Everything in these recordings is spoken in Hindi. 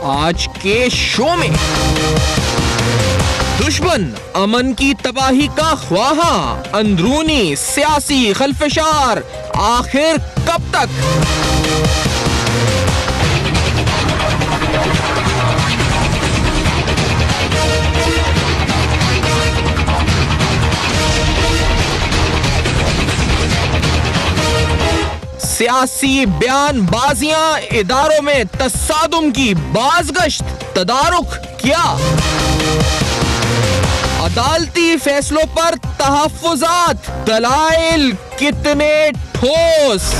आज के शो में। दुश्मन अमन की तबाही का ख्वाहा, अंदरूनी सियासी खलफशार, आखिर कब तक? सियासी बयानबाजियां, इदारों में तसादुम की बाज़गश्त, तदारुक क्या? अदालती फैसलों पर तहफ़्फ़ुज़ात, दलाइल कितने ठोस?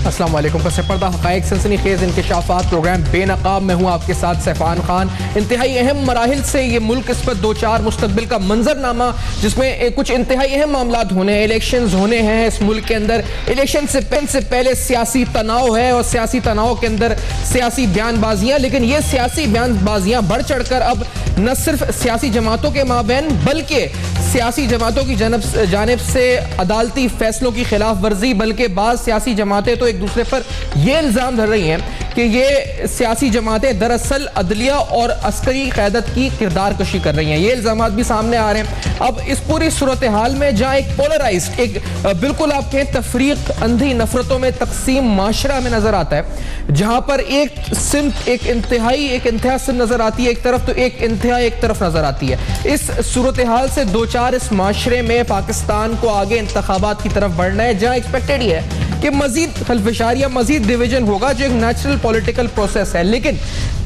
अस्सलाम वालेकुम। पस पर्दा हक़ाइक़ सनसनीखेज़ इंकशाफ़ात प्रोग्राम बेनकाब में हूँ आपके साथ सैफ़ान खान। इंतहाई अहम मराहिल से ये मुल्क इस पर दो चार मुस्तक़बिल का मंजरनामा, जिसमें कुछ इंतहाई अहम मामलात होने हैं। इलेक्शंस होने हैं इस मुल्क के अंदर। इलेक्शन से पहले सियासी तनाव है और सियासी तनाव के अंदर सियासी बयानबाजियाँ, लेकिन ये सियासी बयानबाजियाँ बढ़ चढ़ कर अब न सिर्फ सियासी जमातों के माबैन बल्कि सियासी जमातों की जानिब से अदालती फैसलों की खिलाफ वर्जी, बल्कि बाज़ सियासी जमातें तो एक दूसरे पर यह इल्ज़ाम धर रही हैं कि ये सियासी जमातें दरअसल अदलिया और अस्करी क़यादत की किरदार कशी कर रही हैं। ये इल्ज़ामात भी सामने आ रहे हैं। अब इस पूरी सूरत हाल में जहाँ एक पोलराइज्ड, एक बिल्कुल आप कहें तफरीक, अंधी नफरतों में तकसीम माशरा में नजर आता है, जहाँ पर एक सिमत, एक इंतहा सिमत नजर आती है एक तरफ, तो एक इंतहा एक तरफ नजर आती है। इस सूरत हाल से दो चार इस माशरे में पाकिस्तान को आगे इंतखाबात की तरफ बढ़ना है, जहाँ एक्सपेक्टेड ही है कि मजीद खलफशार या मजीद डिवीजन होगा, जो एक नेचुरल पॉलिटिकल प्रोसेस है। लेकिन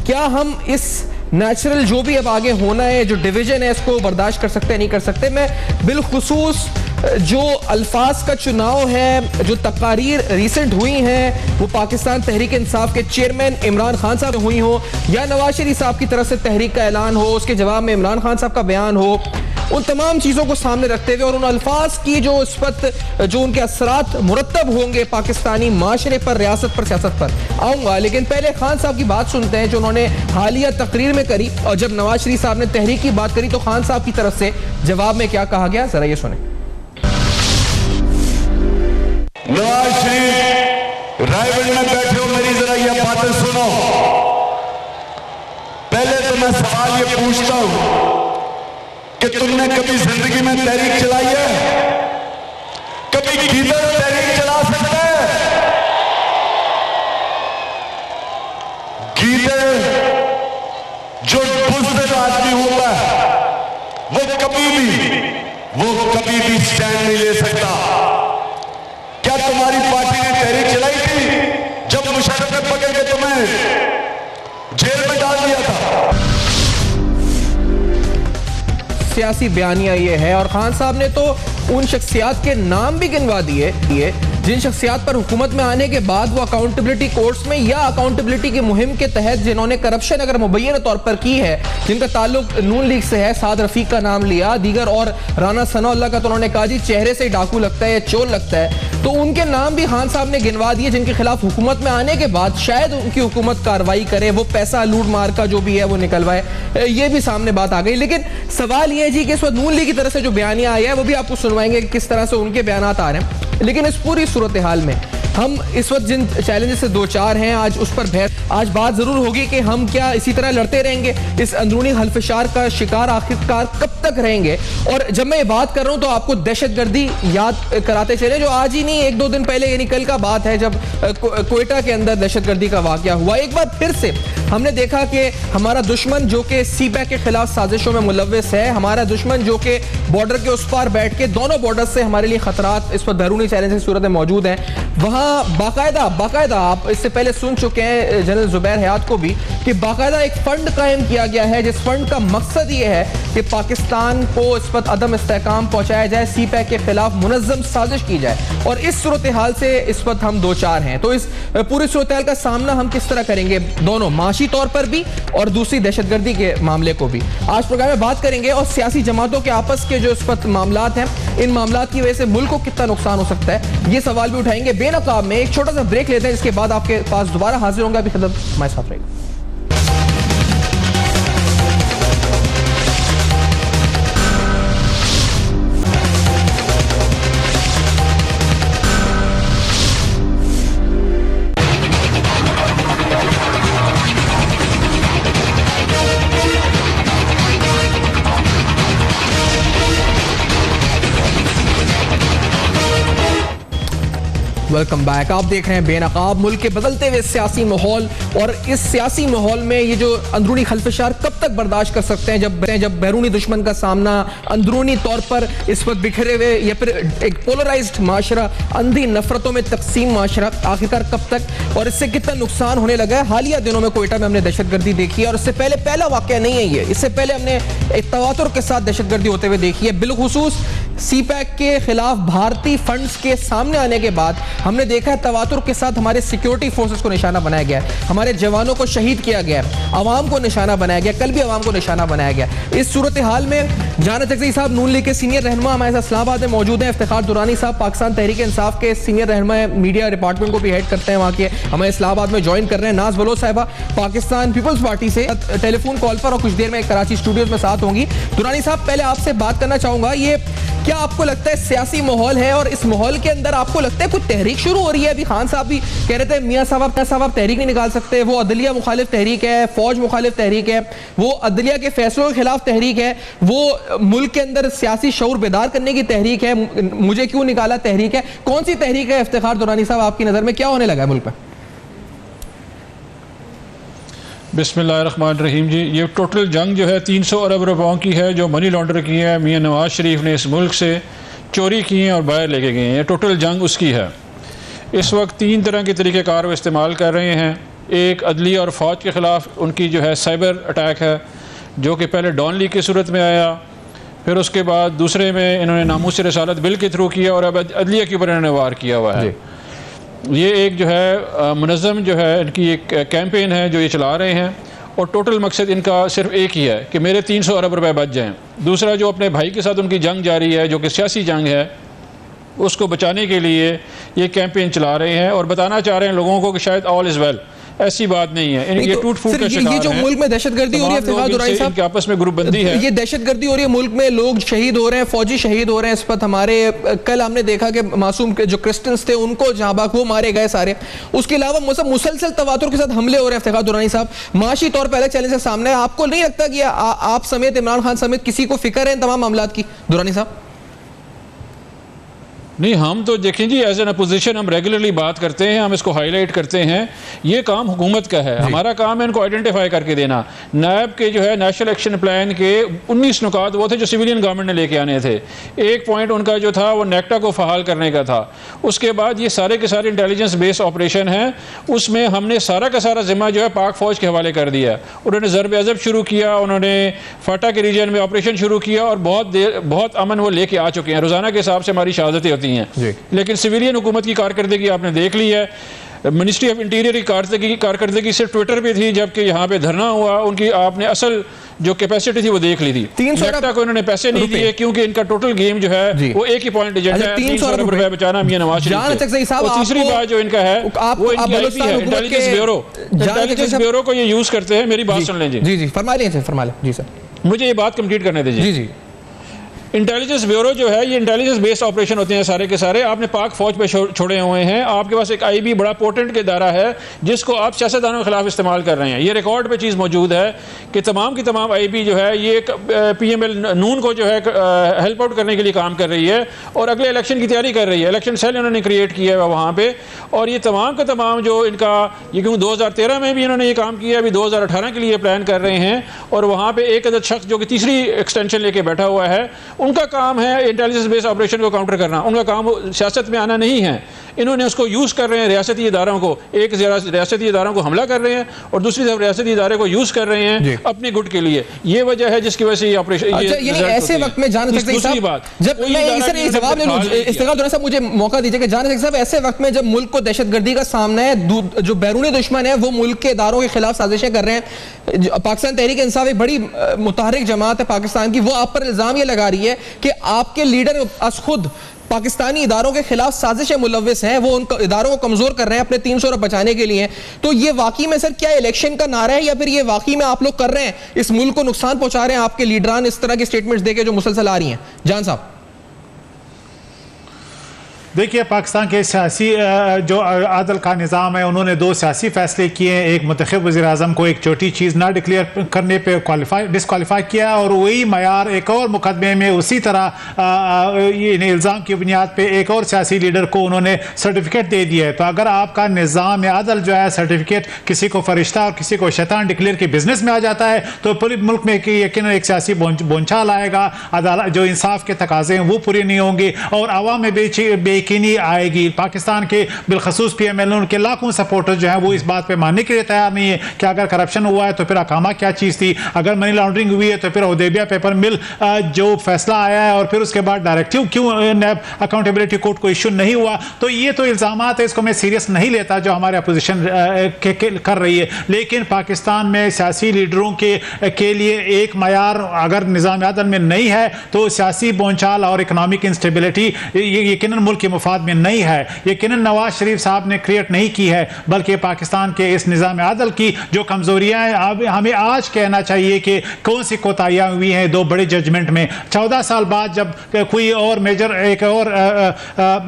क्या हम इस नेचुरल जो भी अब आगे होना है, जो डिवीजन है, इसको बर्दाश्त कर सकते हैं, नहीं कर सकते? मैं बिलखुसूस जो अल्फाज का चुनाव है, जो तकारीर रिसेंट हुई हैं, वो पाकिस्तान तहरीक इंसाफ के चेयरमैन इमरान खान साहब हुई हो या नवाज शरीफ साहब की तरफ से तहरीक का ऐलान हो, उसके जवाब में इमरान खान साहब का बयान हो, उन तमाम चीज़ों को सामने रखते हुए और उन अल्फाज की जो जो उनके असरात मुरतब होंगे पाकिस्तानी माशरे पर, रियासत पर, सियासत पर आऊँगा। लेकिन पहले खान साहब की बात सुनते हैं जो उन्होंने हालिया तकरीर में करी, और जब नवाज शरीफ साहब ने तहरीक की बात करी तो खान साहब की तरफ से जवाब में क्या कहा गया, जरा ये सुने। नवाज शरीफ रायबरेली में बैठे हो, मेरी जरा ये बातें सुनो। पहले तो मैं सवाल ये पूछता हूं कि तुमने कभी जिंदगी में तहरीक चलाई है? कभी गीदड़ तहरीक चला सकता है? गीदड़ जो बुज़दिल आदमी होता है वो कभी भी स्टैंड नहीं ले सकता। क्या तुम्हारी पार्टी ने तहरीक चलाई थी जब मुशर्रफ ने पकड़ के तुम्हें जेल में डाल दिया था? सियासी बयानिया ये है, और खान साहब ने तो उन शख्सियात के नाम भी गिनवा दिए जिन शख्सियात पर हुकूमत में आने के बाद वो अकाउंटेबिलिटी कोर्ट्स में या अकाउंटेबिलिटी की मुहिम के तहत जिन्होंने करप्शन अगर मुबैयन तौर पर की है, जिनका ताल्लुक नून लीग से है, साद रफीक का नाम लिया, दीगर, और राना सनाउल्लाह का तो उन्होंने कहा जी चेहरे से ही डाकू लगता है या चोर लगता है, तो उनके नाम भी खान साहब ने गिनवा दिए जिनके खिलाफ हुकूमत में आने के बाद शायद उनकी हुकूमत कार्रवाई करे, वो पैसा लूट मार का जो भी है वो निकलवाए। ये भी सामने बात आ गई। लेकिन सवाल ये है जी कि इस वक्त नून लीग की तरफ से जो बयानिया आया है वो भी आपको सुनवाएंगे कि किस तरह से उनके बयानात आ रहे हैं। लेकिन इस पूरी सूरत हाल में हम इस वक्त जिन चैलेंजेस से दो चार हैं, आज उस पर आज बात जरूर होगी कि हम क्या इसी तरह लड़ते रहेंगे, इस अंदरूनी हल्फशार का शिकार आखिरकार कब तक रहेंगे। और जब मैं ये बात कर रहा हूं तो आपको दहशतगर्दी याद कराते चले, जो आज ही नहीं, एक दो दिन पहले यानी कल का बात है, जब कोयटा के अंदर दहशतगर्दी का वाकया हुआ। एक बार फिर से हमने देखा कि हमारा दुश्मन जो कि सीपैक के खिलाफ साजिशों में मुलव्वस है, हमारा दुश्मन जो कि बॉर्डर के उस पार बैठ के, दोनों बॉर्डर से हमारे लिए खतरात इस पर बैरूनी चैलेंज की सूरत में मौजूद हैं, वहां बाकायदा आप इससे पहले सुन चुके हैं जनरल जुबैर हयात को भी कि बाकायदा एक फंड कायम किया गया है, जिस फंड का मकसद ये है कि पाकिस्तान को इस पर अदम इस्तेहकाम पहुंचाया जाए, सीपैक के खिलाफ मुनज़्ज़म साजिश की जाए। और इस सूरत हाल से इस वक्त हम दो चार हैं, तो इस पूरी सूरत हाल का सामना हम किस तरह करेंगे, दोनों माशी तौर पर भी और दूसरी दहशतगर्दी के मामले को भी आज प्रोग्राम में बात करेंगे। और सियासी जमातों के आपस के जो इस वक्त मामलात हैं, इन मामलात की वजह से मुल्क को कितना नुकसान हो सकता है, ये सवाल भी उठाएंगे। बेनकाब में एक छोटा सा ब्रेक लेते हैं, जिसके बाद आपके पास दोबारा हाजिर होंगे। अभी खिदमत हमारे साथ रहेगा। Welcome back. आप देख रहे हैं बेनकाब। मुल्क के बदलते हुए सियासी माहौल और इस सियासी माहौल में ये जो अंदरूनी खलफशार कब तक बर्दाश्त कर सकते हैं जब बैरूनी दुश्मन का सामना अंदरूनी तौर पर इस वक्त बिखरे हुए या फिर एक पोलराइज्ड माशरा, अंधी नफरतों में तकसीम माशरा, आखिरकार कब तक और इससे कितना नुकसान होने लगा है। हालिया दिनों में कोयटा में हमने दहशतगर्दी देखी है और इससे पहले पहला वाकया नहीं है ये, इससे पहले हमने एक तवातुर के साथ दहशतगर्दी होते हुए देखी है। बिलखुसूस सीपैक के खिलाफ भारतीय फंड्स के सामने आने के बाद हमने देखा है तवातुर के साथ हमारे सिक्योरिटी फोर्सेस को निशाना बनाया गया है, हमारे जवानों को शहीद किया गया है, आवाम को निशाना बनाया गया, कल भी आवाम को निशाना बनाया गया। इस सूरत हाल में जाना चकज़ई साहब नून लीग के सीनियर रहनुमा हमारे साथ इस्लामाबाद में मौजूद हैं। इफ्तिखार दुरानी साहब पाकिस्तान तहरीक इंसाफ के सीनियर रहनुमा है, मीडिया डिपार्टमेंट को भी हेड करते हैं वहाँ के, हमें इस्लामाबाद में ज्वाइन कर रहे हैं। नाज बलोच साहिबा पाकिस्तान पीपल्स पार्टी से टेलीफोन कॉल पर और कुछ देर में कराची स्टूडियोज में साथ होंगी। दुरानी साहब पहले आपसे बात करना चाहूंगा, ये क्या आपको लगता है सियासी माहौल है और इस माहौल के अंदर आपको लगता है कुछ तहरीक शुरू हो रही है? अभी खान साहब भी कह रहे थे मियां साहब आप तहरीक नहीं निकाल सकते, वो अदलिया मुखालिफ तहरीक है, फौज मुखालिफ तहरीक है, वो अदलिया के फैसलों के खिलाफ तहरीक है, वो मुल्क के अंदर सियासी शऊर बेदार करने की तहरीक है, मुझे क्यों निकाला तहरीक है। कौन सी तहरीक है इफ्तिखार दुरानी साहब आपकी नजर में, क्या होने लगा है मुल्क में? बिस्मिल्लाहिर्रहमानिर्रहीम जी, ये टोटल जंग जो है 300 अरब रुपयों की है जो मनी लॉन्डर की है, मियां नवाज शरीफ ने इस मुल्क से चोरी की हैं और बाहर लेके गए हैं। ये टोटल जंग उसकी है। इस वक्त 3 तरह के तरीक़ेकार वो इस्तेमाल कर रहे हैं। एक अदलिया और फ़ौज के ख़िलाफ़ उनकी जो है साइबर अटैक है, जो कि पहले डॉन लीग की सूरत में आया, फिर उसके बाद दूसरे में इन्होंने नामूस रसालत बिल के थ्रू किया और अब अदलिया के ऊपर इन्होंने वार किया हुआ है। ये एक जो है मुनज़्ज़म जो है इनकी एक कैंपेन है जो ये चला रहे हैं और टोटल मकसद इनका सिर्फ एक ही है कि मेरे 300 अरब रुपए बच जाएं। दूसरा जो अपने भाई के साथ उनकी जंग जारी है जो कि सियासी जंग है, उसको बचाने के लिए ये कैंपेन चला रहे हैं और बताना चाह रहे हैं लोगों को कि शायद ऑल इज़ वेल। ऐसी बात नहीं है, ये टूट फूट का शिकार ये जो मुल्क में दहशतगर्दी हो रही है इफ्तिखार दुरानी साहब, इनके आपस में ग्रुपबंदी है, ये दहशतगर्दी हो रही है, मुल्क में लोग शहीद हो रहे हैं, फौजी शहीद हो रहे हैं। इस पर हमारे कल हमने देखा कि मासूम के जो क्रिश्चियंस थे उनको जहां बाग वो मारे गए सारे। उसके अलावा मुसलसल तवातुर के साथ हमले हो रहे हैं। इफ्तिखार दुरानी साहब, माशी तौर पर अलग चैलेंज से सामने है। आपको नहीं लगता कि आप समेत इमरान खान समेत किसी को फिक्र है इन तमाम मामलात की? दुरानी साहब नहीं, हम तो देखें जी एज एन अपोजिशन हम रेगुलरली बात करते हैं, हम इसको हाईलाइट करते हैं। ये काम हुकूमत का है, हमारा काम है इनको आइडेंटिफाई करके देना। नायब के जो है नेशनल एक्शन प्लान के 19 नुकात वो थे जो सिविलियन गवर्नमेंट ने लेके आने थे। एक पॉइंट उनका जो था वो नेक्टा को फहाल करने का था। उसके बाद ये सारे के सारे इंटेलिजेंस बेस्ड ऑपरेशन हैं, उसमें हमने सारा का सारा जिम्मा जो है पाक फौज के हवाले कर दिया। उन्होंने ज़रब अज़ब शुरू किया, उन्होंने फाटा के रीजन में ऑपरेशन शुरू किया और बहुत अमन वो लेके आ चुके हैं। रोज़ाना के हिसाब से हमारी शहादतें होती हैं, लेकिन सिविलियन हुकूमत की कारकर्दगी आपने देख ली है। मिनिस्ट्री ऑफ इंटीरियर की कारकर्दगी सिर्फ ट्विटर पे थी, जबकि यहाँ पे धरना हुआ उनकी आपने असल जो कैपेसिटी थी वो देख ली थी। 300 को इन्होंने पैसे नहीं दिए क्योंकि इनका टोटल गेम जो है वो एक ही पॉइंट एजेंडा है, 300 अरब रुपए बचाना मियां नवाज शरीफ। और तीसरी बात जो इनका है वो इनकी है इंटेलिजेंस ब्यूरो। इंटेलिजेंस ब्यूरो को ये यूज करते हैं। मेरी बात सुन लें जी। जी फरमा लें जी सर, मुझे ये बात कंप्लीट करने दीजिए। जी इंटेलिजेंस ब्यूरो जो है ये इंटेलिजेंस बेस्ड ऑपरेशन होते हैं सारे के सारे। आपने पाक फौज पे छोड़े हुए हैं, आपके पास एक आईबी बड़ा पोटेंट के इदारा है जिसको आप सियासतदानों के खिलाफ इस्तेमाल कर रहे हैं। ये रिकॉर्ड पे चीज़ मौजूद है कि तमाम की तमाम आईबी जो है ये PML नून को जो है हेल्प आउट करने के लिए काम कर रही है और अगले इलेक्शन की तैयारी कर रही है। इलेक्शन सेल इन्होंने क्रिएट किया है वहाँ पर और ये तमाम का तमाम जो इनका ये क्योंकि 2013 में भी इन्होंने ये काम किया, अभी 2018 के लिए प्लान कर रहे हैं और वहाँ पर एक अदद शख्स जो कि तीसरी एक्सटेंशन लेके बैठा हुआ है, उनका काम है इंटेलिजेंस बेस्ड ऑपरेशन को काउंटर करना। उनका काम सियासत में आना नहीं है। इन्होंने उसको यूज़ कर रहे हैं रियासती इदारों को, एक रियासती इदारों को हमला कर रहे हैं और दूसरी तरफ रियासती इदारे को यूज़ कर रहे हैं अपने गुट के लिए। ये वजह है जिसकी वजह से ये ऑपरेशन। ऐसे वक्त में जान सकते दूसरी बात जब मैं जवाब ले लूं, इस्तिग़फ़ार साहब मुझे मौका दीजिए कि जान सकते साहब ऐसे वक्त में जब मुल्क को दहशतगर्दी का सामना है, जो बैरूनी दुश्मन है वो मुल्क के इदारों के खिलाफ साजिशें कर रहे हैं। पाकिस्तान तहरीक इंसाफ एक बड़ी मुतहरिक जमात है पाकिस्तान की, वो आप पर इल्ज़ाम ये लगा रही है कि आपके लीडर अस खुद पाकिस्तानी इदारों के खिलाफ साजिशें मुलव्विस हैं, वो उन इदारों को कमजोर कर रहे हैं अपने 300 अरब बचाने के लिए। तो ये वाकई में सर क्या इलेक्शन का नारा है या फिर ये वाकई में आप लोग कर रहे हैं, इस मुल्क को नुकसान पहुंचा रहे हैं आपके लीडरान इस तरह की स्टेटमेंट्स देके जो मुसलसल आ रही हैं? जान साहब देखिए, पाकिस्तान के सियासी जो अदल का निज़ाम है, उन्होंने 2 सियासी फैसले किए हैं। एक मुंतखब वज़ीर-ए-आज़म को एक छोटी चीज़ ना डिक्लेयर करने पे डिस्क्वालीफाई किया, और वही मयार एक और मुकदमे में उसी तरह इल्ज़ाम की बुनियाद पे एक और सियासी लीडर को उन्होंने सर्टिफिकेट दे दिया है। तो अगर आपका निज़ाम अदल जो है सर्टिफिकेट किसी को फरिश्ता और किसी को शैतान डिक्लेयर के बिजनेस में आ जाता है, तो पूरे मुल्क में यकीनन एक सियासी बोंचाल आएगा। अदालत जो इंसाफ के तकाजे हैं वो पूरे नहीं होंगे और आवाम में बेयकीनी आएगी। पाकिस्तान के बिलखसूस PML उनके लाखों सपोर्टर्स जो हैं वो इस बात पे मानने के लिए तैयार नहीं है कि अगर करप्शन हुआ है तो फिर अकामा क्या चीज़ थी, अगर मनी लॉन्ड्रिंग हुई है तो फिर हुदैबिया पेपर मिल जो फैसला आया है और फिर उसके बाद डायरेक्टिव क्यों नैब अकाउंटेबिलिटी कोर्ट को इशू नहीं हुआ। तो ये तो इल्ज़ामात है, इसको मैं सीरियस नहीं लेता जो हमारे अपोजिशन कर रही है। लेकिन पाकिस्तान में सियासी लीडरों के लिए एक मयार अगर निज़ाम अदल में नहीं है तो सियासी बोंचाल और इकनॉमिक इंस्टेबिलिटी यकीनन मुल्क के मुफाद में नहीं है। यकीनन नवाज शरीफ साहब ने क्रिएट नहीं की है, बल्कि पाकिस्तान के इस निज़ाम अदल की जो कमज़ोरियाँ हैं हमें आज कहना चाहिए कि कौन सी कोताहियाँ हुई हैं 2 बड़े जजमेंट में। 14 साल बाद जब कोई और मेजर एक और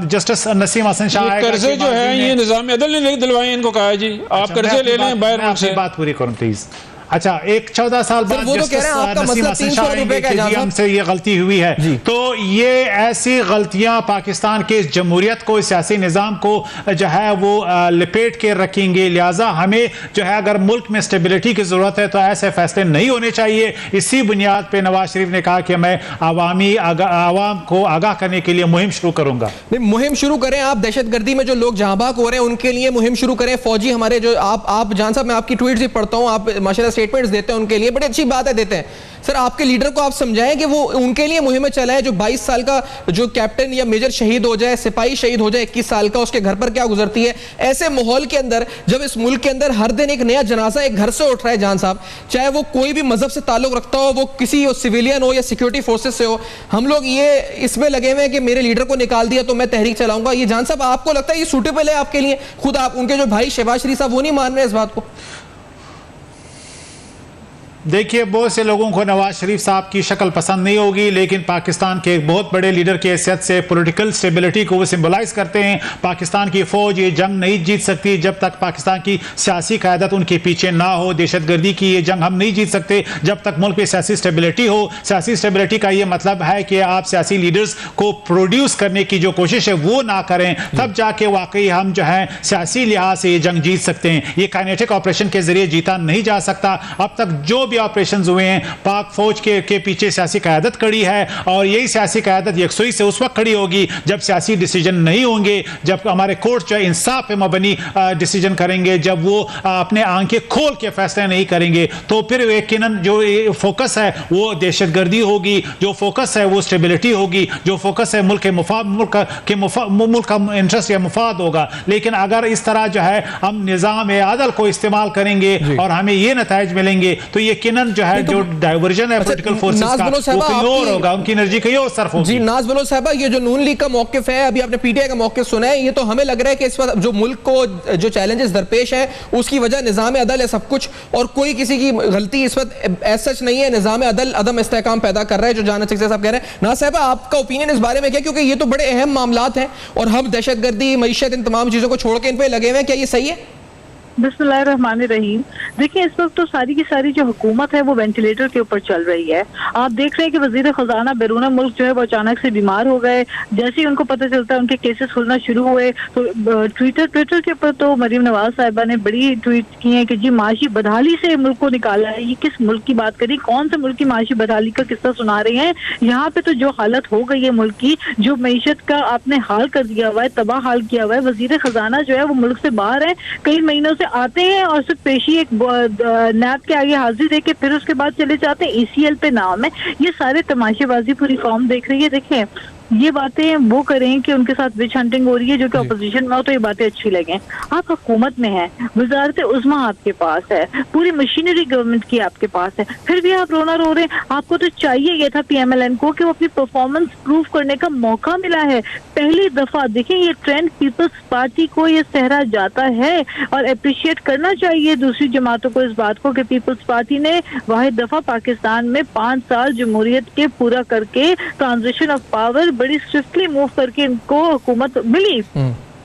जस्टिस नसीम हसन शाह कर्जे जो है ये निज़ाम अदल ने नहीं दिलवाए, इनको कहा जी आप कर्जे ले लें बाहर मुल्क से। बात पूरी करूं प्लीज। अच्छा, एक 14 साल बाद हमसे ये गलती हुई है, तो ये ऐसी गलतियां पाकिस्तान के जमहूरियत को, सियासी निज़ाम को जो है वो लपेट के रखेंगे। लिहाजा हमें जो है अगर मुल्क में स्टेबिलिटी की ज़रूरत है तो ऐसे फैसले नहीं होने चाहिए। इसी बुनियाद पर नवाज शरीफ ने कहा कि मैं आवाम को आगाह करने के लिए मुहिम शुरू करूंगा। मुहिम शुरू करें आप, दहशतगर्दी में जो लोग जहां बाग हो रहे हैं उनके लिए मुहिम शुरू करें। फौजी हमारे जो आप जान साहब, मैं आपकी ट्वीट्स भी पढ़ता हूं, आप माशाल्लाह स्टेटमेंट्स देते हैं उनके लिए, बड़ी अच्छी बात है देते हैं। सर आपके लीडर को आप समझाएं कि वो उनके लिए मुहिम चलाए। जो 22 साल का जो कैप्टन या मेजर शहीद हो जाए, सिपाही शहीद हो जाए 21 साल का, उसके घर पर क्या गुजरती है। ऐसे माहौल के अंदर जब इस मुल्क के अंदर हर दिन एक नया जनाजा एक घर से उठ रहा है जान साहब, चाहे वो कोई भी मजहब से ताल्लुक रखता हो, वो किसी सिविलियन हो या सिक्योरिटी फोर्सेस से हो, हम लोग ये इसमें लगे हुए हैं कि मेरे लीडर को निकाल दिया तो मैं तहरीक चलाऊंगा। ये जान साहब आपको लगता है ये सूटेबल है आपके लिए? खुद आप उनके जो भाई शहबाज शरीफ साहब वो नहीं मान रहे इस बात को? देखिए, बहुत से लोगों को नवाज शरीफ साहब की शक्ल पसंद नहीं होगी, लेकिन पाकिस्तान के एक बहुत बड़े लीडर की हैसियत से पॉलिटिकल स्टेबिलिटी को वो सिंबलाइज करते हैं। पाकिस्तान की फ़ौज ये जंग नहीं जीत सकती जब तक पाकिस्तान की सियासी क़यादत उनके पीछे ना हो। दहशतगर्दी की ये जंग हम नहीं जीत सकते जब तक मुल्क में सियासी स्टेबिलिटी हो। सियासी स्टेबिलिटी का ये मतलब है कि आप सियासी लीडर्स को प्रोड्यूस करने की जो कोशिश है वो ना करें, तब जाके वाकई हम जो है सियासी लिहाज से ये जंग जीत सकते हैं। ये काइनेटिक ऑपरेशन के जरिए जीता नहीं जा सकता। अब तक जो भी ऑपरेशन हुए हैं, पाक फौज के पीछे सियासी क़यादत खड़ी है, और यही सियासी क़यादत यकसुई से उस वक्त खड़ी होगी जब सियासी डिसीजन नहीं होंगे, जब हमारे कोर्ट जो है इंसाफ पे मबनी डिसीजन करेंगे, जब वो अपने आंखें खोल के फैसले नहीं करेंगे, तो फिर यकीनन जो फोकस है वो दहशतगर्दी होगी, जो फोकस है वो स्टेबिलिटी होगी, जो फोकस है मुल्क का इंटरेस्ट या मुफाद होगा। लेकिन अगर इस तरह जो है हम निज़ाम अदल को इस्तेमाल करेंगे और हमें ये नताइज मिलेंगे, तो यकीनन जो है जो डाइवर्जन है पॉलिटिकल फोर्सेस का वो कहीं और होगा, उनकी एनर्जी कहीं और सर्फ होगी। जी नाज बलोच साहबा, ये जो नून लीग का मौकिफ है, अभी आपने पीटीआई का मौकिफ सुना है, ये तो हमें लग रहा है कि इस वक्त जो मुल्क को जो चैलेंजेस दरपेश है उसकी वजह निज़ाम अदल है सब कुछ, और कोई किसी की गलती इस वक्त एज सच नहीं है। निज़ाम अदल अदम इस्तेहकाम पैदा कर रहा है, जो जाना चाहिए साहब कह रहे हैं। नाज साहबा, आपका ओपिनियन इस बारे में क्या? क्योंकि ये तो बड़े अहम मामलात हैं और हम दहशतगर्दी, मईशत, इन तमाम चीज़ों को छोड़ के इन पर लगे हुए हैं, क्या ये सही है? बिस्मिल्लाहिर्रहमानिर्रहीम। देखिए, इस वक्त तो सारी की सारी जो हुकूमत है वो वेंटिलेटर के ऊपर चल रही है। आप देख रहे हैं कि वजीर खजाना बैरून मुल्क जो है वो अचानक से बीमार हो गए। जैसे ही उनको पता चलता है उनके केसेस खुलना शुरू हुए, तो ट्विटर के ऊपर तो मरीम नवाज साहिबा ने बड़ी ट्वीट की है कि जी माशी बदहाली से मुल्क को निकाला है। ये किस मुल्क की बात करी, कौन से मुल्क की माशी बदहाली का किस्सा सुना रहे हैं? यहाँ पे तो जो हालत हो गई है मुल्क की, जो मईशत का आपने हाल कर दिया हुआ है, तबाह हाल किया हुआ है। वजीर खजाना जो है वो मुल्क से बाहर है, कई महीनों से आते हैं और सिर्फ पेशी एक नैब के आगे हाजिरी देके फिर उसके बाद चले जाते हैं। ECL पे नाम है। ये सारे तमाशेबाजी पूरी कौम देख रही है। देखें, ये बातें वो करें कि उनके साथ विच हंटिंग हो रही है, जो कि अपोजिशन में हो तो ये बातें अच्छी लगें। आप हुकूमत में हैं, वजारत उज़्मा आपके पास है, पूरी मशीनरी गवर्नमेंट की आपके पास है, फिर भी आप रोना रो रहे हैं। आपको तो चाहिए ये था PMLN को कि वो अपनी परफॉर्मेंस प्रूव करने का मौका मिला है। पहली दफा देखिए, ये ट्रेंड पीपल्स पार्टी को ये सहरा जाता है और अप्रिशिएट करना चाहिए दूसरी जमातों को इस बात को कि पीपल्स पार्टी ने वाहिद दफा पाकिस्तान में 5 साल जमहूरियत के पूरा करके ट्रांजिशन ऑफ पावर बड़ी स्विफ्टली मूव करके इनको हुकूमत मिली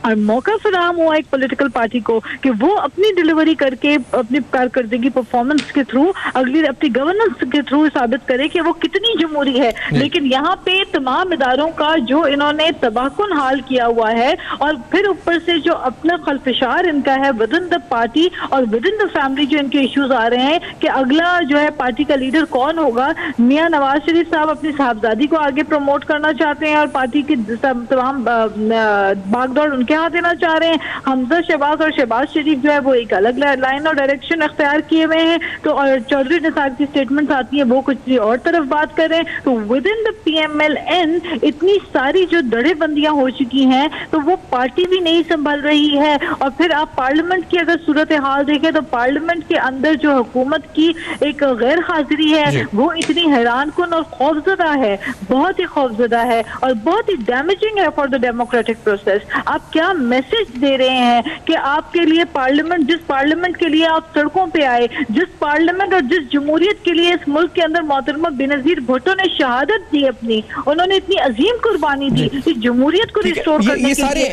और मौका फराहम हुआ एक पॉलिटिकल पार्टी को कि वो अपनी डिलीवरी करके अपनी कारकर्दगी परफॉर्मेंस के थ्रू अगली अपनी गवर्नेंस के थ्रू साबित करे कि वो कितनी जमहूरी है। लेकिन यहाँ पे तमाम इदारों का जो इन्होंने तबाहकुन हाल किया हुआ है और फिर ऊपर से जो अपना खलफिशार इनका है विद इन द पार्टी और विद इन द फैमिली जो इनके इश्यूज आ रहे हैं कि अगला जो है पार्टी का लीडर कौन होगा। मियां नवाज शरीफ साहब अपनी साहबजादी को आगे प्रमोट करना चाहते हैं और पार्टी की तमाम भागदौड़ उनके हाथ देना चाह रहे हैं। हमजा शहबाज और शहबाज शरीफ जो है वो एक अलग लाइन और डायरेक्शन अख्तियार किए हुए हैं। तो और चौधरी निसार की स्टेटमेंट्स आती है वो कुछ और तरफ बात कर रहे हैं। तो विद इन द PMLN इतनी सारी जो दड़ेबंदियां हो चुकी हैं तो वो पार्टी भी नहीं संभल रही है। और फिर आप पार्लियामेंट की अगर सूरत हाल देखें तो पार्लियामेंट के अंदर जो हुकूमत की एक गैर हाजिरी है वो इतनी हैरानकुन और खौफजदा है, बहुत ही खौफजदा है और बहुत ही डैमेजिंग है फॉर द डेमोक्रेटिक प्रोसेस। आप क्या मैसेज दे रहे हैं कि आपके लिए पार्लियामेंट, जिस पार्लियामेंट के लिए आप सड़कों पे आए, जिस पार्लियामेंट और जिस जमहूरियत के लिए इस मुल्क के अंदर मोहतरमा बेनजीर भुट्टो ने शहादत दी अपनी, उन्होंने इतनी अजीम कुर्बानी दी इस जमहूरियत को रिस्टोर करने के लिए।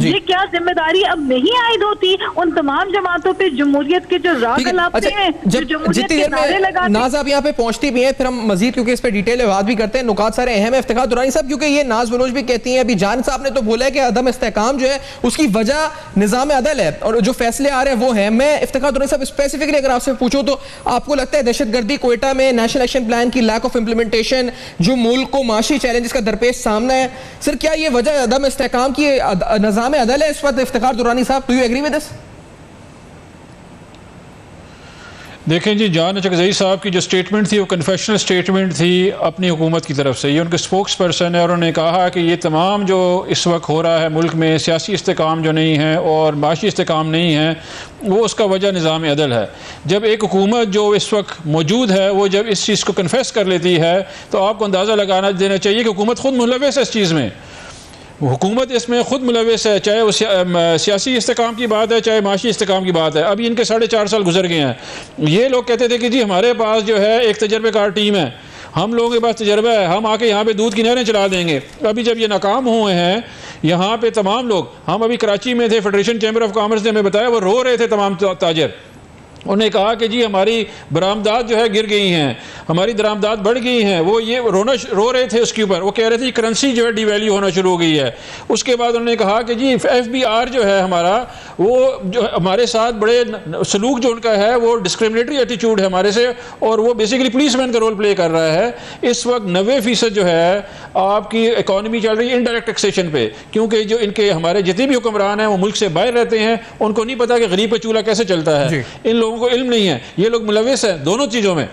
ये क्या जिम्मेदारी अब नहीं आयद होती उन तमाम जमातों पे जमहूरियत के जो राग लाते हैं, जो जमहूरियत के नारे लगाते हैं। नाज़ आप यहाँ पे पहुंचती भी हैं, फिर हम मजीद क्योंकि इस पे डिटेल में बात भी करते हैं, नुकात सारे अहम है। इफ्तिखार दुरानी साहब, क्योंकि ये नाज बलोच भी कहती हैं, अभी जान साहब ने तो बोला है कि अदम इस्तेहकाम जो है उसकी वजह निज़ाम अदल है और जो फैसले आ रहे हैं वो है। मैं इफ्तिखार दुरानी साहब स्पेसिफिकली अगर आपसे पूछूं तो आपको लगता है दहशतगर्दी, क्वेटा में नेशनल एक्शन प्लान की लैक ऑफ इंप्लीमेंटेशन, जो मुल्क को माशी चैलेंजेस का दरपेश सामना है, सर क्या ये वजह अदम इस्तेहकाम की निज़ाम अदल है इस वक्त? इफ्तिखार दुरानी साहब, do you agree with this? देखें जी, जान चकजई साहब की जो स्टेटमेंट थी वो कन्फेशनल स्टेटमेंट थी अपनी हुकूमत की तरफ से। ये उनके स्पोक्स पर्सन है और उन्होंने कहा कि ये तमाम जो इस वक्त हो रहा है मुल्क में, सियासी इस्तेकाम जो नहीं है और माशी इस्तेकाम नहीं है, वो उसका वजह निज़ाम अदल है। जब एक हुकूमत जो इस वक्त मौजूद है वो जब इस चीज़ को कन्फेस कर लेती है तो आपको अंदाज़ा लगाना देना चाहिए कि हुकूमत खुद मुलव्वस है इस चीज़ में। हुकूमत इसमें खुद मुलव्वस है, चाहे वो सियासी इस्तेकाम की बात है चाहे माशी इस्तेकाम की बात है। अभी इनके 4.5 साल गुजर गए हैं। ये लोग कहते थे कि जी हमारे पास जो है एक तजर्बेकार टीम है, हम लोगों के पास तजर्बा है, हम आके यहाँ पे दूध की नहरें चला देंगे। अभी जब ये नाकाम हुए हैं यहाँ पे तमाम लोग, हम अभी कराची में थे, फेडरेशन चैम्बर ऑफ कॉमर्स ने हमें बताया, वो रो रहे थे तमाम ताजर। उन्हें कहा कि जी हमारी बरामदात जो है गिर गई हैं, हमारी दरामदात बढ़ गई हैं। वो ये रो रहे थे उसके ऊपर, वो कह रहे थे करेंसी जो है डिवैल्यू होना शुरू हो गई है। उसके बाद उन्होंने कहा कि जी FBR जो है हमारा, वो जो हमारे साथ बड़े सलूक जो उनका है वो डिस्क्रिमिनेटरी एटीट्यूड है हमारे से और वो बेसिकली पुलिसमैन का रोल प्ले कर रहा है। इस वक्त 90% जो है आपकी इकॉनमी चल रही है इनडायरेक्ट टैक्सेशन पे, क्योंकि जो इनके हमारे जितने भी हुक्मरान हैं वो मुल्क से बाहर रहते हैं, उनको नहीं पता कि गरीब का चूल्हा कैसे चलता है। इन लोगों को इल्म नहीं है, ये लोग मुलव्वस हैं दोनों चीज़ों में।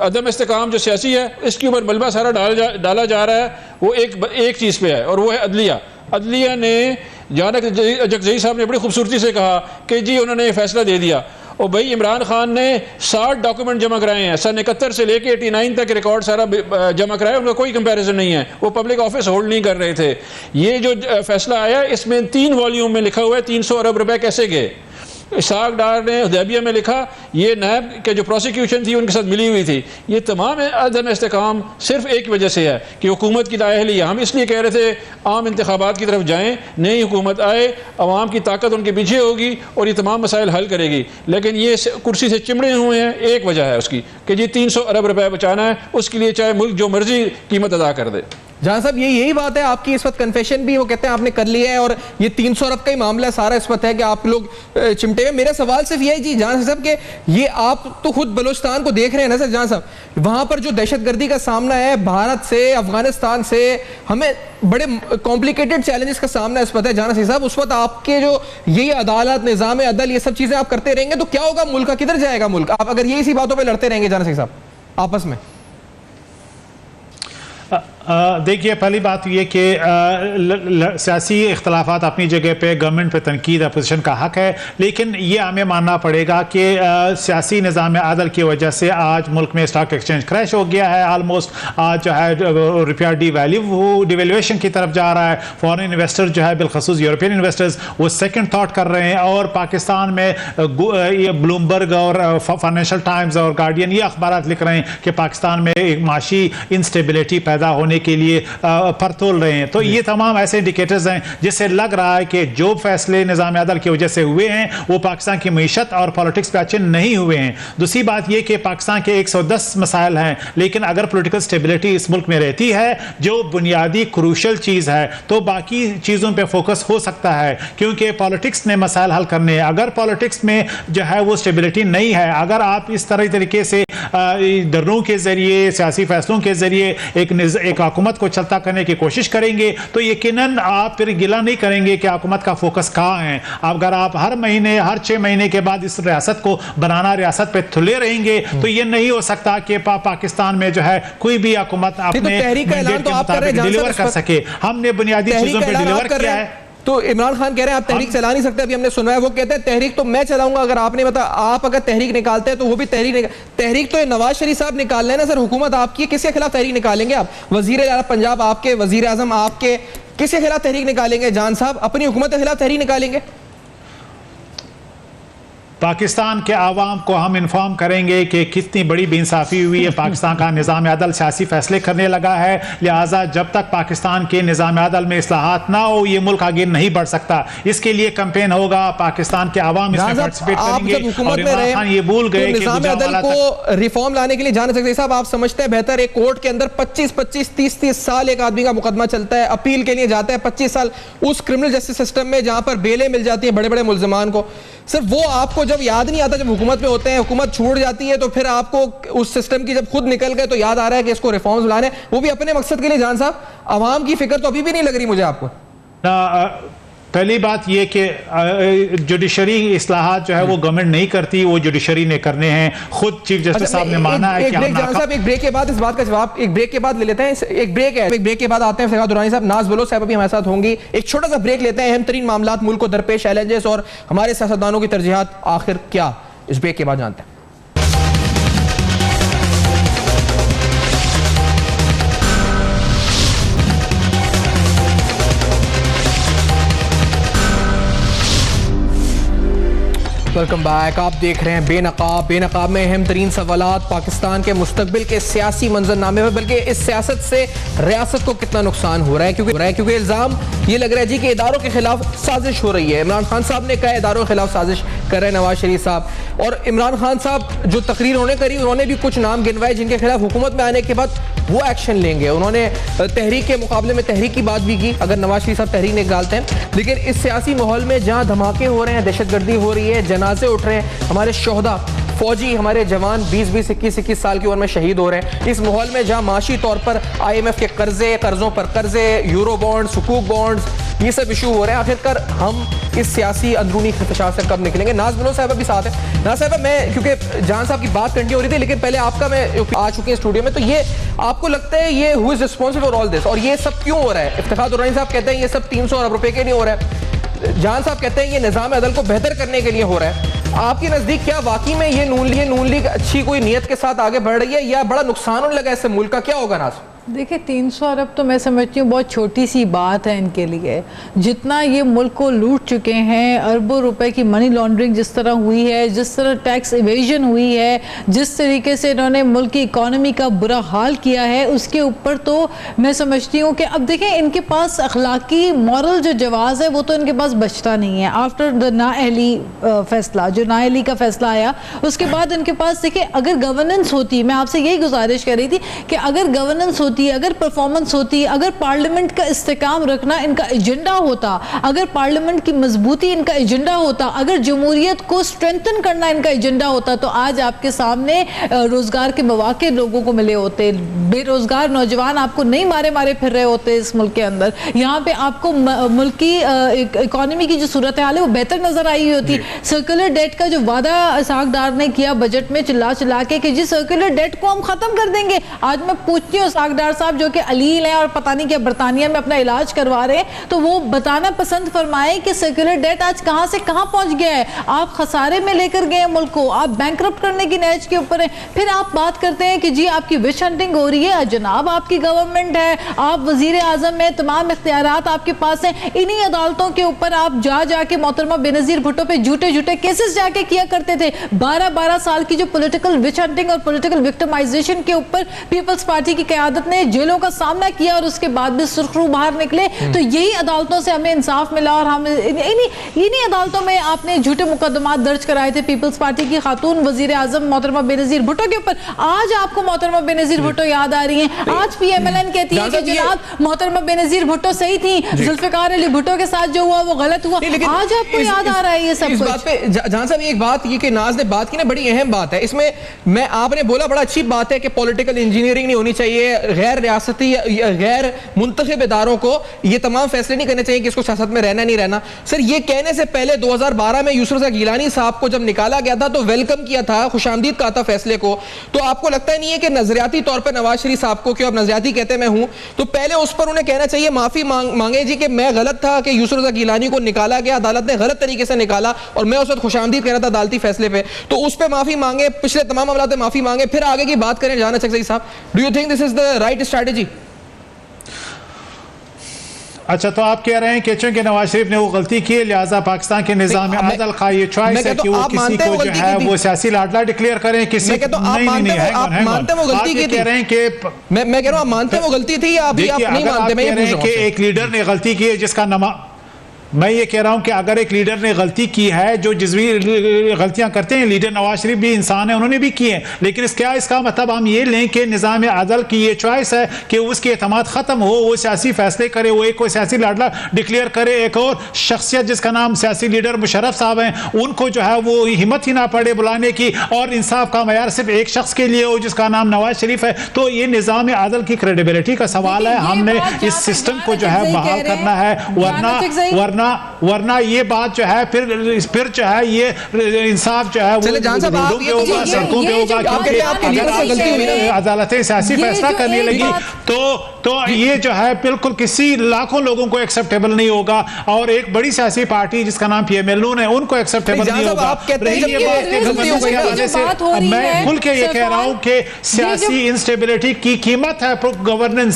अदम इस्तेकाम जो सियासी है इसके ऊपर मलबा सारा डाला जा रहा है, वो एक चीज़ पे है और वो है अदलिया। अदलिया ने जाना जगजई साहब ने बड़ी खूबसूरती से कहा कि जी उन्होंने ये फैसला दे दिया। और भाई इमरान खान ने 60 डॉक्यूमेंट जमा कराए हैं, सन 71 से लेके 89 तक रिकॉर्ड सारा जमा कराया, उनका कोई कंपैरिजन नहीं है। वो पब्लिक ऑफिस होल्ड नहीं कर रहे थे। ये जो फैसला आया इसमें 3 वॉल्यूम में लिखा हुआ है 300 अरब रुपए कैसे गए। इसाक डार ने हुदैबिया में लिखा, ये नायब के जो प्रोसिक्यूशन थी उनके साथ मिली हुई थी। ये तमाम अदम इस्तेकाम सिर्फ एक वजह से है कि हुकूमत की नाअहली। हम इसलिए कह रहे थे आम इंतखाबात की तरफ जाएँ, नई हुकूमत आए, अवाम की ताकत उनके पीछे होगी और ये तमाम मसाइल हल करेगी। लेकिन ये कुर्सी से चिमड़े हुए हैं, एक वजह है उसकी कि जी 300 अरब रुपये बचाना है, उसके लिए चाहे मुल्क जो मर्जी कीमत अदा कर दे। जहां साहब यही बात है आपकी, इस वक्त कन्फेशन भी वो कहते हैं आपने कर लिया है और ये 300 अरब का ही मामला सारा इस वक्त है कि आप लोग चिमटे में। मेरा सवाल सिर्फ ये है जी जहां साहब के ये आप तो खुद बलूचिस्तान को देख रहे हैं ना सर जहां साहब, वहां पर जो दहशतगर्दी का सामना है भारत से, अफगानिस्तान से, हमें बड़े कॉम्प्लिकेटेड चैलेंजेस का सामना इस वक्त है जहां साहब। उस वक्त आपके जो यही अदालत, निज़ाम अदल, ये सब चीजें आप करते रहेंगे तो क्या होगा मुल्क का, किधर जाएगा मुल्क, आप अगर यही सी बातों पर लड़ते रहेंगे जहां साहब आपस में? देखिए, पहली बात ये कि सियासी इख्तलाफात अपनी जगह पे, गवर्नमेंट पे तनकीद अपोजिशन का हक है, लेकिन ये हमें मानना पड़ेगा कि सियासी निज़ाम अदल की वजह से आज मुल्क में स्टॉक एक्सचेंज क्रैश हो गया है। आलमोस्ट आज जो है रुपया डिवेल्यूएशन की तरफ जा रहा है। फॉरेन इन्वेस्टर जो है, बिलखसूस यूरोपियन इन्वेस्टर्स, वो सेकेंड थाट कर रहे हैं। और पाकिस्तान में ब्लूमबर्ग और फाइनेंशियल टाइम्स और गार्डियन ये अखबार लिख रहे हैं कि पाकिस्तान में एक माशी इंस्टेबिलिटी पैदा होने के लिए परतोल रहे हैं। तो ये तमाम ऐसे इंडिकेटर्स हैं जिससे लग रहा है कि जो फैसले निज़ाम अदल की वजह से हुए हैं वो पाकिस्तान की मीशत और पॉलिटिक्स पे अच्छे नहीं हुए हैं। दूसरी बात यह कि पाकिस्तान के 110 मसाइल हैं, लेकिन अगर पॉलिटिकल स्टेबिलिटी इस मुल्क में रहती है, जो बुनियादी क्रूशल चीज़ है, तो बाकी चीज़ों पर फोकस हो सकता है, क्योंकि पॉलिटिक्स ने मसाइल हल करने हैं। अगर पॉलिटिक्स में जो है वो स्टेबिलिटी नहीं है, अगर आप इस तरीके से दरों के जरिए, सियासी फैसलों के जरिए एक हुकूमत को चलता करने की कोशिश करेंगे, तो यकीनन आप फिर गिला नहीं करेंगे कि हुकूमत का फोकस कहाँ है। अगर आप हर महीने, हर 6 महीने के बाद इस रियासत को बनाना, रियासत पे तुले रहेंगे, तो ये नहीं हो सकता कि पाकिस्तान में जो है कोई भी हुकूमत अपने मैंडेट के मुताबिक डिलीवर कर सके। हमने बुनियादी चीजों पर डिलीवर किया है। तो इमरान खान कह रहे हैं आप तहरीक चला नहीं सकते, अभी हमने सुना है। वो कहते हैं तहरीक तो मैं चलाऊंगा, अगर आपने आप अगर तहरीक निकालते हैं तो वो भी तहरीक तो ये नवाज शरीफ साहब निकाल रहे हैं ना सर, हुकूमत आपकी, किसके खिलाफ तहरीक निकालेंगे आप? वजीर आला पंजाब आपके, वजीर आजम आपके, किसके खिलाफ तहरीक निकालेंगे? जान साहब अपनी हुकूमत के खिलाफ तहरीक निकालेंगे? पाकिस्तान के आवाम को हम इन्फॉर्म करेंगे कि कितनी बड़ी बेइंसाफ़ी हुई है। पाकिस्तान का निज़ाम अदल सियासी फैसले करने लगा है, लिहाजा जब तक पाकिस्तान के निज़ाम अदल में इस्लाहात ना हो, ये मुल्क आगे नहीं बढ़ सकता। इसके लिए कैंपेन होगा, पाकिस्तान के आवाम इसमें पार्टिसिपेट करेंगे। और इमरान खान ये भूल गए कि निज़ाम अदल को रिफॉर्म लाने के लिए जान सकते साहब, आप समझते हैं बेहतर एक कोर्ट के अंदर 25-25, 30-30 साल एक आदमी का मुकदमा चलता है, अपील के लिए जाता है 25 साल उस क्रिमिनल जस्टिस सिस्टम में जहां पर बेलें मिल जाती है बड़े बड़े मुल्जिमान को। सर वो आपको जब याद नहीं आता, जब हुकूमत में होते हैं, हुकूमत छूट जाती है, तो फिर आपको उस सिस्टम की जब खुद निकल गए तो याद आ रहा है कि इसको रिफॉर्म्स लाने, वो भी अपने मकसद के लिए। जान साहब, आवाम की फिक्र तो अभी भी नहीं लग रही मुझे आपको। पहली बात यह कि जुडिशरी इस्लाहात जो है वो गवर्नमेंट नहीं करती, वो जुडिशरी ने करने हैं। खुद चीफ जस्टिस साहब ने माना है कि एक ब्रेक के बाद इस बात का जवाब, एक ब्रेक के बाद ले लेते हैं। एक ब्रेक है, एक ब्रेक के बाद आते हैं फैयाद दुरानी साहब, नाज बलोच साहब अभी हमारे साथ होंगी। एक छोटा सा ब्रेक लेते हैं। अहम तरीन मामलात, मुल्क को दरपेश चैलेंजेस और हमारे सियासतदानों की तरजीहात आखिर क्या, इस ब्रेक के बाद जानते हैं। Welcome back. आप देख रहे हैं बेनकाब। बेनकाब में अहम तरीन सवालात पाकिस्तान के मुस्तकबिल के सियासी मंजरनामे में, बल्कि इस सियासत से रियासत को कितना नुकसान हो रहा है, क्योंकि इल्ज़ाम ये लग रहा है जी कि इदारों के खिलाफ साजिश हो रही है। इमरान खान साहब ने कहा इदारों के खिलाफ साजिश कर रहे हैं नवाज शरीफ साहब, और इमरान खान साहब जो तकरीर उन्होंने करी, उन्होंने भी कुछ नाम गिनवाए जिनके खिलाफ हुकूमत में आने के बाद वो एक्शन लेंगे। उन्होंने तहरीक के मुकाबले में तहरीक की बात भी की, अगर नवाज शरीफ साहब तहरीक निकालते हैं। लेकिन इस सियासी माहौल में जहाँ धमाके हो रहे हैं, दहशतगर्दी हो रही है, जनाजे उठ रहे हैं, हमारे शोहदा फौजी, हमारे जवान 20-20, 21-21 साल की उम्र में शहीद हो रहे हैं, इस माहौल में जहां माशी तौर पर IMF के कर्जों पर कर्जे, यूरो बॉन्ड्स, हुकूक बॉन्ड्स, ये सब इशू हो रहे हैं, आखिरकार हम इस सियासी अंदरूनी खदशात से कब निकलेंगे? नाज बलोच साहब भी साथ है। नाज साहब, मैं क्योंकि जान साहब की बात कंटिन्यू हो रही थी, लेकिन पहले आपका, मैं आ चुके हैं स्टूडियो में, तो ये आपको लगता है ये who is responsible for all this, और ये सब क्यों हो रहा है? इफ्तिखार दुरानी साहब कहते हैं ये सब 300 अरब रुपए के नहीं हो रहा है, जान साहब कहते हैं ये निज़ाम अदल को बेहतर करने के लिए हो रहा है। आपके नजदीक क्या वाकई में ये नून लीग अच्छी कोई नियत के साथ आगे बढ़ रही है, या बड़ा नुकसान होने लगा इससे मुल्क का? क्या होगा नाज? देखिए 300 अरब तो मैं समझती हूँ बहुत छोटी सी बात है इनके लिए। जितना ये मुल्क को लूट चुके हैं, अरबों रुपए की मनी लॉन्ड्रिंग जिस तरह हुई है, जिस तरह टैक्स इवेजन हुई है, जिस तरीके से इन्होंने मुल्क की इकॉनमी का बुरा हाल किया है, उसके ऊपर तो मैं समझती हूँ कि अब देखें इनके पास अखलाकी मॉरल जो जवाज़ है वो तो इनके पास बचता नहीं है। आफ्टर द नाअहली फैसला, जो नाअहली का फैसला आया, उसके बाद इनके पास देखिए अगर गवर्नेंस होती, मैं आपसे यही गुजारिश कर रही थी कि अगर गवर्नेंस होती, अगर परफॉर्मेंस होती, अगर पार्लियामेंट का इस्तेकाम रखना इनका एजेंडा होता, अगर पार्लियामेंट की मजबूती इनका एजेंडा होता, अगर जमहूरियत को स्ट्रेंथन करना इनका एजेंडा होता, तो आज आपके सामने रोजगार के मौके लोगों को मिले होते, बेरोजगार नौजवान आपको नहीं मारे फिर रहे होते इस मुल्क के अंदर। यहाँ पे आपको मुल्क की इकॉनमी की जो सूरत हाल है वो बेहतर नजर आई होती। सर्कुलर डेट का जो वादा सागदार ने किया बजट में चिल्ला के कि जी सर्कुलर डेट को हम खत्म कर देंगे, आज मैं पूछती हूँ सागदार डार साहब जो कि अलील हैं और पता नहीं क्या बरतानिया में अपना इलाज करवा रहे हैं, तो वो बताना पसंद फरमाएं कि सर्कुलर डेट आज कहां से कहां पहुंच गया है। आप खसारे में लेकर गए मुल्क को, आप बैंकरप्ट करने की नहज के ऊपर है। फिर आप बात करते हैं कि जी आपकी विश हंटिंग हो रही है। जनाब आपकी गवर्नमेंट है, आप वजीर आजम में, तमाम इख्तियारात आपके पास हैं। इन्हीं अदालतों के ऊपर आप जाके मोहतरमा बेनजीर भुट्टो पे झूठे केसेस जाके किया करते थे। 12 साल की जो पॉलिटिकल विच हंटिंग और पॉलिटिकल विक्टिमाइजेशन के ऊपर पीपल्स पार्टी की क़यादत ने जेलों का सामना किया और उसके बाद भी सुर्खरू बाहर निकले। तो यही अदालतों से हमें इंसाफ मिला और हम इन्हीं अदालतों में आपने झूठे मुकदमात दर्ज कराए थे पीपल्स पार्टी की खातून वजीर आजम मोहतरमा बेनजीर भुट्टो के ऊपर। आज आपको मोहतरमा बेनजीर भुट्टो याद आ रही है। आज PMLN कहती है कि जनाब मोहतरमा बेनजीर भुट्टो सही थी, जुल्फिकार अली भुट्टो के साथ जो हुआ वो गलत हुआ। आज आपको याद आ रहा है ये सब बात पे। जहां साहब एक बात ये कि नाज ने बात की ना, बड़ी अहम बात है इसमें। मैं आपने बोला बड़ा अच्छी बात है कि पॉलिटिकल इंजीनियरिंग नहीं होनी चाहिए, गैर रियासती या गैर मुंतखब इदारों को ये तमाम फैसले नहीं करने चाहिए कि इसको सियासत में रहना नहीं रहना। सर ये कहने से पहले 2012 में यूसुफ रज़ा गिलानी साहब को जब निकाला गया था तो वेलकम किया था, खुशामदीद कहा था फैसले को। तो आपको लगता नहीं है कि नजरियाती तौर पर नवाज शरीफ साहब को, क्यों आप नजरियाती कहते मैं हूं, तो पहले उस पर उन्हें कहना चाहिए, माफी मांगे जी कि मैं गलत था कि यूसुफ रज़ा गिलानी को निकाला गया, अदालत ने गलत तरीके से निकाला और मैं उस वक्त खुशामदीद कह रहा था अदालती फैसले पे, तो उस पर माफी मांगे, पिछले तमाम मामलों में माफी मांगे, फिर आगे की बात करें। जाना चकज़ई साहब, do you think this is the right strategy? अच्छा, तो आप कह रहे हैं कि चूंकि नवाज शरीफ ने वो गलती की है लिहाजा पाकिस्तान के निज़ाम आदल का ये चॉइस है कि वो किसी को जो है वो सियासी लाडला डिक्लेयर करें, किसी आप मानते वो गलती की थी? कह रहे हैं कि मैं कह रहा हूं आप मानते वो गलती थी या अभी आप नहीं मानते? मैं ये पूछ रहा हूं कि एक लीडर ने गलती की है जिसका मैं ये कह रहा हूं कि अगर एक लीडर ने गलती की है, जो जिसवी गलतियां करते हैं लीडर, नवाज शरीफ भी इंसान है, उन्होंने भी की है, लेकिन इसका मतलब हम ये लें कि निज़ाम अदल की ये चॉइस है कि उसके एतमाद ख़त्म हो, वो सियासी फैसले करे, वो एक कोई सियासी लाडला डिक्लेयर करे। एक और शख्सियत जिसका नाम सियासी लीडर मुशर्रफ साहब हैं, उनको जो है वो हिम्मत ही ना पड़े बुलाने की और इंसाफ का मयार सिर्फ एक शख्स के लिए हो जिसका नाम नवाज शरीफ है। तो ये निज़ाम अदल की क्रेडिबिलिटी का सवाल है। हमने इस सिस्टम को जो है बहाल करना है, वरना ये बात जो है फिर जो है ये इंसाफ जो है वो रोडों पे होगा, सड़कों पे होगा, क्योंकि अदालतें सियासी फैसला करने लगी तो ये जो है बिल्कुल किसी लाखों लोगों को एक्सेप्टेबल नहीं होगा और एक बड़ी सियासी पार्टी जिसका नाम PMLN है उनको एक्सेप्टेबल नहीं होगा। मैं खुल के ये कह रहा हूं कि सियासी इंस्टेबिलिटी की कीमत है गवर्नेंस,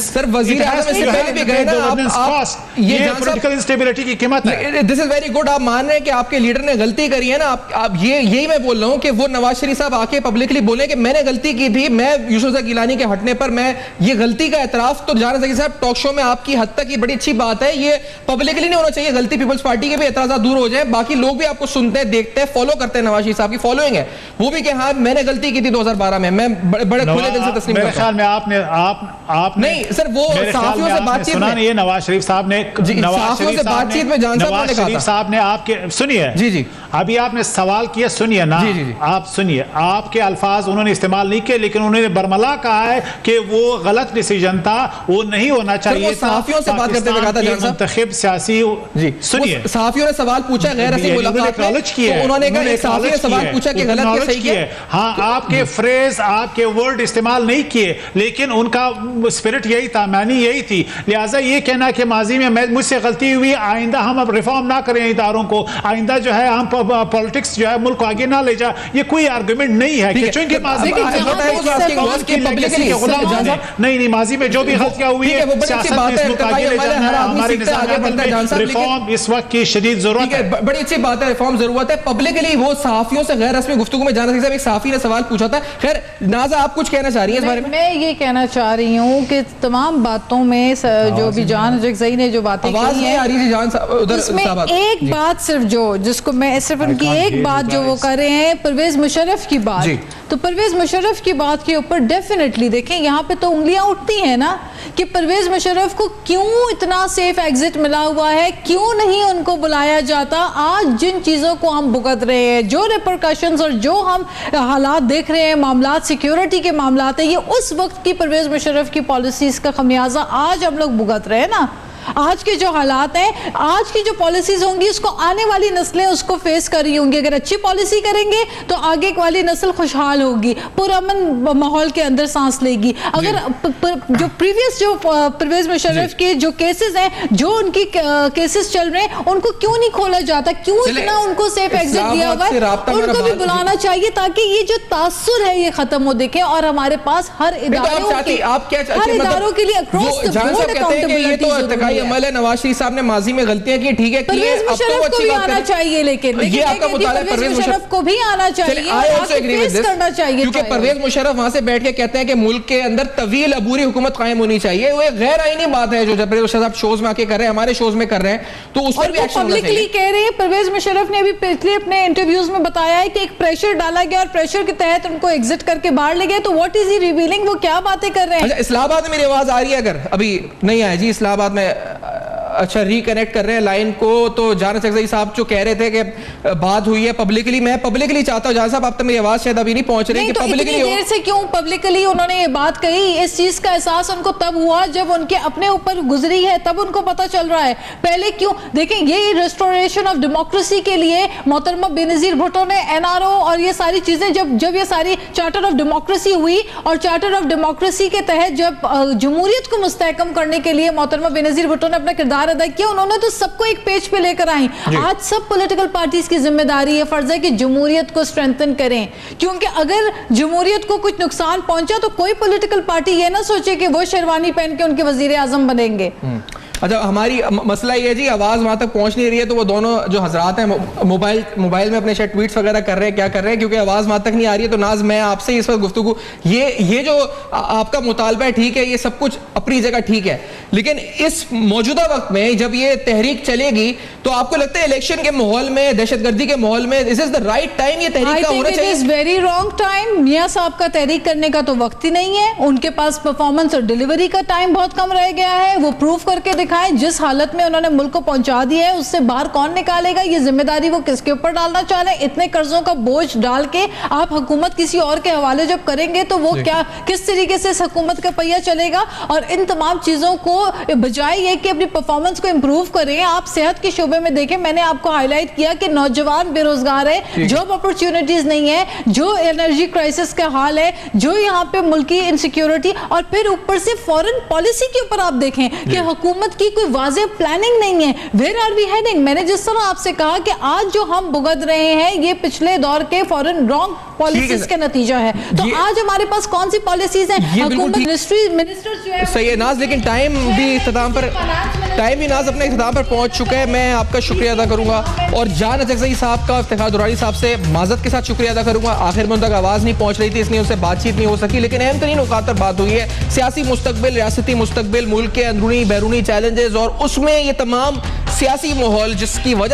ये पॉलिटिकल इंस्टेबिलिटी की कीमत है। This is very good. आप मान रहे हैं कि आपके लीडर ने गलती करी है ना। आप यही मैं बोल रहा हूं कि वो नवाज शरीफ साहब आके पब्लिकली बोले कि मैंने गलती की थी, मैं यूसुफ रज़ा गिलानी के हटने पर मैं ये गलती का एतराफ। तो जाना चाहिए साहब टॉक शो में आपकी हद तक ये बड़ी अच्छी बात है, ये पब्लिकली नहीं होना चाहिए। गलती पीपल्स पार्टी के भी एतराज़ात दूर हो जाए, बाकी लोग भी आपको सुनते हैं, देखते हैं, फॉलो करते हैं, नवाज शरीफ साहब की फॉलोइंग है, वो भी कि हाँ मैंने गलती की थी 2012 में, मैं बड़े खुले दिल से तस्लीम करता हूं। मेरे ख्याल में आप नहीं सर, वो सहाफियों से बातचीत में ये नवाज शरीफ साहब ने बातचीत में जान साहब ने आपके सुनिए जी अभी आपने सवाल किया, सुनिए ना जी। आप सुनिए, आपके अल्फाज उन्होंने इस्तेमाल नहीं किए लेकिन उन्होंने बरमला कहा है कि वो गलत डिसीजन था, वो नहीं होना चाहिए। सहाफियों से बात करते हुए कहा था मुंतखब सियासी जी सुनिए, सहाफियों ने सवाल पूछा गैर रस्मी मुलाकात में, तो उन्होंने कहा एक सहाफी ने सवाल पूछा कि गलत या सही किया। हाँ, आपके फ्रेज आपके वर्ड इस्तेमाल नहीं किए लेकिन उनका स्पिरिट यही था, मानी यही थी। लिहाजा ये कहना कि माजी में मुझसे गलती हुई, आइंदा हम अब रिफॉर्म ना करें इदारों को, आइंदा जो है हम पॉलिटिक्स जो है मुल्क को आगे ना ले जा, ये कोई आर्गुमेंट नहीं है कि चूंकि माजी नहीं माजी में जो भी गलतियां हुई है रिफॉर्म इस वक्त की शदीद जरूरत है। बड़ी अच्छी बात है, रिफॉर्म जरूरत है। पब्लिकली वो सहाफियों से गैर रस्मी गुफ्तगू में जाना चाहिए। एक सहाफी ने सवाल पूछा था। खैर नाज़ा आप कुछ कहना चाह रही हैं इस बारे में? मैं ये कहना चाह रही हूँ कि तमाम बातों में जो भी जान जगज़ई ने जो बातें की हैं, उसमें एक बात सिर्फ जिसको मैं सिर्फ उनकी एक बात जो वो कर रहे हैं, परवेज मुशर्रफ की बात, तो परवेज मुशर्रफ की बात के ऊपर डेफिनेटली देखें यहाँ पे तो उंगलियां उठती हैं ना कि परवेज मुशर्रफ को क्यों इतना सेफ एग्जिट मिला हुआ है, क्यों नहीं उनको बुलाया जाता। आज जिन चीज़ों को हम भुगत रहे हैं, जो रिपरकशंस और जो हम हालात देख रहे हैं, मामला सिक्योरिटी के मामला है, ये उस वक्त की परवेज मुशर्रफ की पॉलिसीज़ का खमियाजा आज हम लोग भुगत रहे हैं ना। आज के जो हालात हैं, आज की जो पॉलिसीज होंगी उसको आने वाली नस्लें उसको फेस कर रही होंगी। अगर अच्छी पॉलिसी करेंगे तो आगे वाली नस्ल खुशहाल होगी, पुरअमन माहौल के अंदर सांस लेगी। अगर जो प्रीवियस जो परवेज मुशर्रफ के जो केसेस हैं, जो उनकी केसेस चल रहे हैं, उनको क्यों नहीं खोला जाता, क्यों इतना उनको सेफ एग्जिट दिया हुआ है, उनको भी बुलाना चाहिए ताकि ये जो तासुर है ये खत्म हो। देखें, और हमारे पास हर इदारों के लिए अक्रॉस द बोर्ड अकाउंटेबिलिटी इत्तेकाई अमल है। नवाज शरीफ साहब ने माजी में गलतियां की, ठीक है, परवेज मुशर्रफ को भी आना चाहिए, लेकिन ये आपका मुताला है, परवेज मुशर्रफ को भी आना चाहिए, करना चाहिए, क्योंकि परवेज मुशर्रफ वहां से बैठ के कहते हैं कि मुल्क के अंदर तवील अबूरी हुकूमत कायम होनी चाहिए। वो एक गैर आईनी बात है जो परवेज मुशर्रफ शोज में आके कर रहे हैं, हमारे शोज में कर रहे हैं, तो उस पर भी एक्शन होना चाहिए। पब्लिकली कह रहे हैं, परवेज मुशर्रफ ने अभी पिछले अपने इंटरव्यूज में बताया है कि एक प्रेशर डाला गया और प्रेशर के तहत उनको एग्जिट करके बाहर ले गए। तो व्हाट इज ही रिवीलिंग, वो क्या बातें कर रहे हैं? अच्छा, इस्लामाबाद में मेरी आवाज आ रही है? अगर अभी नहीं आया जी, इस्लामाबाद में अच्छा रिकनेक्ट कर रहे हैं लाइन को। तो जान चकजई साहब जो कह रहे थे कि बात हुई है पब्लिकली, मैं पब्लिकली चाहता हूं, जान साहब आप तक मेरी आवाज शायद अभी नहीं पहुंच रही, कि तो पब्लिकली देर से क्यों पब्लिकली उन्होंने ये बात कही? इस चीज का एहसास उनको तब हुआ जब उनके अपने ऊपर गुजरी है, तब उनको पता चल रहा है। पहले क्यों? देखें, ये रेस्टोरेशन ऑफ डेमोक्रेसी के लिए मोहतरमा बेनजीर भुट्टो ने एनआरओ और ये सारी चीजें जब ये सारी चार्टर ऑफ डेमोक्रेसी हुई और चार्टर ऑफ डेमोक्रेसी के तहत जब जमहूरियत को मुस्तहकम करने के लिए मोहतरमा बेनजीर भुट्टो ने अपना किरदार अदा किया, उन्होंने तो सबको एक पेज पे लेकर आई। आज सब पॉलिटिकल पार्टीज की जिम्मेदारी है, फर्ज है कि जमहूरियत को स्ट्रेंथन करें, क्योंकि अगर जमहूरियत को कुछ नुकसान पहुंचा तो कोई पॉलिटिकल पार्टी ये ना सोचे कि वो शेरवानी पहन के उनके वजीर आजम बनेंगे। अच्छा, हमारी मसला ये है जी, आवाज वहां तक पहुंच नहीं रही है, तो वो दोनों जो हजरात हैं मोबाइल में अपने शायद ट्वीट्स वगैरह कर रहे हैं, क्या कर रहे हैं, क्योंकि आवाज वहां तक नहीं आ रही है। तो नाज, मैं आपसे इस वक्त गुफ्तगू, ये जो आपका मुतालबा है, ठीक है, ये सब कुछ अपनी जगह ठीक है, लेकिन इस मौजूदा वक्त में जब ये तहरीक चलेगी तो आपको लगता है इलेक्शन के माहौल में, दहशतगर्दी के माहौल में, this is the right time ये तहरीक का होना चाहिए? It is very wrong time. मियां साहब का तहरीक करने का तो वक्त ही नहीं है, उनके पास परफॉर्मेंस और डिलीवरी का टाइम बहुत कम रह गया है। वो प्रूव करके दिखाएं जिस हालत में उन्होंने मुल्क को पहुंचा दिया है, उससे बाहर कौन निकालेगा? ये जिम्मेदारी वो किसके ऊपर डालना चाह रहे हैं? इतने कर्जों का बोझ डाल के आप हुकूमत किसी और के हवाले जब करेंगे तो वो क्या, किस तरीके से इस हुकूमत का पहिया चलेगा? और इन तमाम चीजों को बजाय ये कि अपनी परफॉर्मेंस को इंप्रूव करें, आप सेहत के शोबे में देखें, मैंने आपको हाईलाइट किया कि नौजवान बेरोजगार है, जॉब अपॉर्चुनिटीज नहीं है, जो एनर्जी क्राइसिस का हाल है, जो यहाँ पे मुल्की इनसिक्योरिटी, और फिर ऊपर से फॉरेन पॉलिसी के ऊपर आप देखें कि हुकूमत की कोई वाज़ेह प्लानिंग नहीं है। Where are we heading? मैंने जिस तरह आपसे कहा कि आज जो हम भुगत रहे हैं ये पिछले दौर के फॉरेन रॉन्ग पॉलिसीज का नतीजा है। तो आज हमारे पास कौन सी पॉलिसीज हैं? हुकूमत मिनिस्टर्स जो है सही है नाज, लेकिन टाइम भी नाज अपने इख्तिताम पर पहुंच चुका है। मैं आपका शुक्रिया अदा करूंगा और जान चकजई साहब का, इफ्तिखार दुरानी साहब से माजरत के साथ शुक्रिया अदा करूंगा। आखिर में उन तक आवाज नहीं पहुंच रही थी, इसलिए उनसे बातचीत नहीं हो सकी, लेकिन अहम तरीन औकात पर बात हुई है। सियासी मुस्तकबिल, रियासती मुस्तकबिल, मुल्क के अंदरूनी बैरूनी चैलेंजेस और उसमें ये तमाम सियासी माहौल जिसकी वजह